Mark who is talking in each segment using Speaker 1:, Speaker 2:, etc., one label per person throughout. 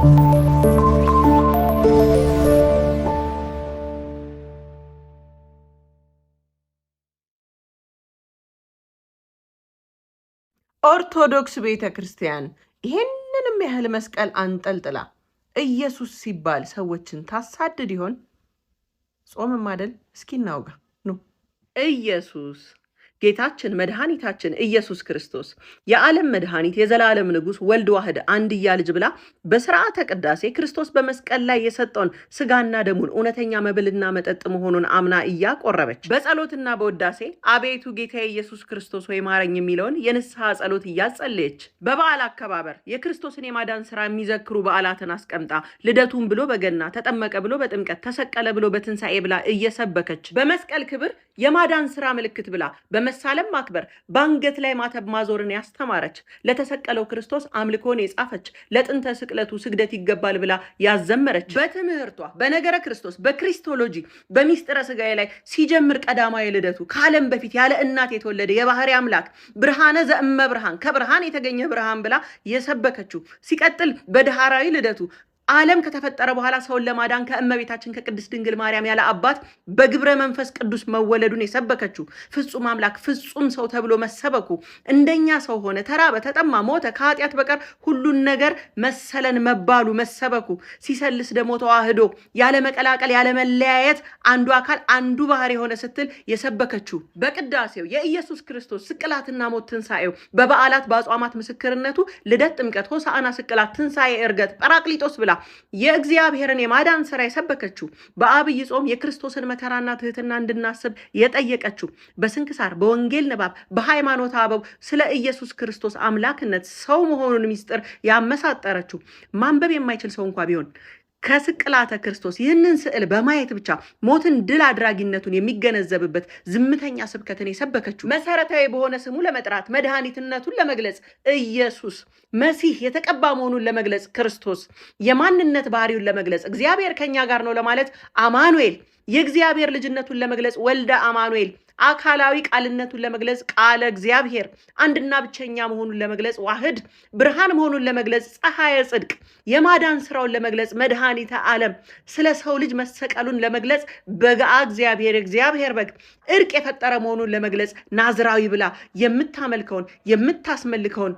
Speaker 1: ኦርቶዶክስ ቤተክርስቲያን ይሄንንም ያህል መስቀል አንጠልጥላ ኢየሱስ ሲባል ሰዎችን ታሳድድ ይሆን? ጾምም አይደል? እስኪ እናውጋ ኑ። ኢየሱስ ጌታችን መድኃኒታችን ኢየሱስ ክርስቶስ የዓለም መድኃኒት የዘላለም ንጉሥ ወልድ ዋህድ አንድያ ልጅ ብላ በስርዓተ ቅዳሴ ክርስቶስ በመስቀል ላይ የሰጠውን ስጋና ደሙን እውነተኛ መብልና መጠጥ መሆኑን አምና እያቆረበች በጸሎትና በውዳሴ አቤቱ ጌታ ኢየሱስ ክርስቶስ ወይ ማረኝ የሚለውን የንስሐ ጸሎት እያጸለየች በበዓል አከባበር የክርስቶስን የማዳን ስራ የሚዘክሩ በዓላትን አስቀምጣ ልደቱን ብሎ በገና ተጠመቀ ብሎ በጥምቀት ተሰቀለ ብሎ በትንሣኤ ብላ እየሰበከች በመስቀል ክብር የማዳን ስራ ምልክት ብላ በመሳለም ማክበር በአንገት ላይ ማተብ ማዞርን ያስተማረች ለተሰቀለው ክርስቶስ አምልኮን የጻፈች ለጥንተ ስቅለቱ ስግደት ይገባል ብላ ያዘመረች በትምህርቷ በነገረ ክርስቶስ በክሪስቶሎጂ በሚስጥረ ስጋዬ ላይ ሲጀምር ቀዳማዊ ልደቱ ከዓለም በፊት ያለ እናት የተወለደ የባህሪ አምላክ ብርሃነ ዘእመ ብርሃን ከብርሃን የተገኘ ብርሃን ብላ የሰበከችው ሲቀጥል በዳህራዊ ልደቱ ዓለም ከተፈጠረ በኋላ ሰውን ለማዳን ከእመቤታችን ከቅድስት ድንግል ማርያም ያለ አባት በግብረ መንፈስ ቅዱስ መወለዱን የሰበከችው ፍጹም አምላክ ፍጹም ሰው ተብሎ መሰበኩ እንደኛ ሰው ሆነ፣ ተራበ፣ ተጠማ፣ ሞተ፣ ከኃጢአት በቀር ሁሉን ነገር መሰለን መባሉ መሰበኩ ሲሰልስ ደግሞ ተዋህዶ ያለ መቀላቀል ያለ መለያየት አንዱ አካል አንዱ ባህሪ የሆነ ስትል የሰበከችው በቅዳሴው የኢየሱስ ክርስቶስ ስቅላትና ሞት ትንሣኤው በበዓላት በአጽዋማት ምስክርነቱ ልደት፣ ጥምቀት፣ ሆሳዕና፣ ስቅላት፣ ትንሣኤ፣ ዕርገት፣ ጰራቅሊጦስ ብላ የእግዚአብሔርን የማዳን ስራ የሰበከችው በአብይ ጾም የክርስቶስን መከራና ትህትና እንድናስብ የጠየቀችው በስንክሳር በወንጌል ንባብ በሃይማኖተ አበው ስለ ኢየሱስ ክርስቶስ አምላክነት ሰው መሆኑን ሚስጥር ያመሳጠረችው ማንበብ የማይችል ሰው እንኳ ቢሆን ከስቅላተ ክርስቶስ ይህንን ስዕል በማየት ብቻ ሞትን ድል አድራጊነቱን የሚገነዘብበት ዝምተኛ ስብከትን የሰበከችው መሰረታዊ በሆነ ስሙ ለመጥራት መድኃኒትነቱን ለመግለጽ ኢየሱስ መሲህ የተቀባ መሆኑን ለመግለጽ ክርስቶስ የማንነት ባህሪውን ለመግለጽ እግዚአብሔር ከኛ ጋር ነው ለማለት አማኑኤል የእግዚአብሔር ልጅነቱን ለመግለጽ ወልደ አማኑኤል አካላዊ ቃልነቱን ለመግለጽ ቃለ እግዚአብሔር አንድና ብቸኛ መሆኑን ለመግለጽ ዋህድ ብርሃን መሆኑን ለመግለጽ ፀሐየ ጽድቅ የማዳን ስራውን ለመግለጽ መድኃኒተ ዓለም ስለ ሰው ልጅ መሰቀሉን ለመግለጽ በገአ እግዚአብሔር በግ እርቅ የፈጠረ መሆኑን ለመግለጽ ናዝራዊ ብላ የምታመልከውን የምታስመልከውን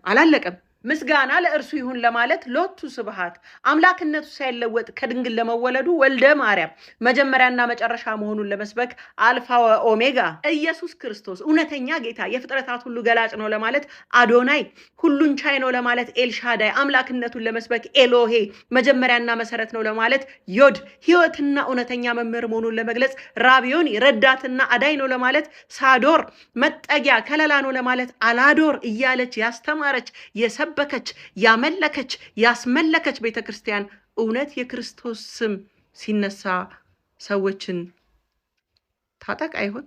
Speaker 1: አላለቀም ምስጋና ለእርሱ ይሁን ለማለት ሎቱ ስብሃት አምላክነቱ ሳይለወጥ ከድንግል ለመወለዱ ወልደ ማርያም መጀመሪያና መጨረሻ መሆኑን ለመስበክ አልፋ ወኦሜጋ ኢየሱስ ክርስቶስ እውነተኛ ጌታ የፍጥረታት ሁሉ ገላጭ ነው ለማለት አዶናይ ሁሉን ቻይ ነው ለማለት ኤልሻዳይ አምላክነቱን ለመስበክ ኤሎሄ መጀመሪያና መሰረት ነው ለማለት ዮድ ሕይወትና እውነተኛ መምህር መሆኑን ለመግለጽ ራቢዮን ረዳትና አዳይ ነው ለማለት ሳዶር መጠጊያ ከለላ ነው ለማለት አላዶር እያለች ያስተማረች በከች ያመለከች ያስመለከች ቤተክርስቲያን እውነት የክርስቶስ ስም ሲነሳ ሰዎችን ታጠቅ አይሆን?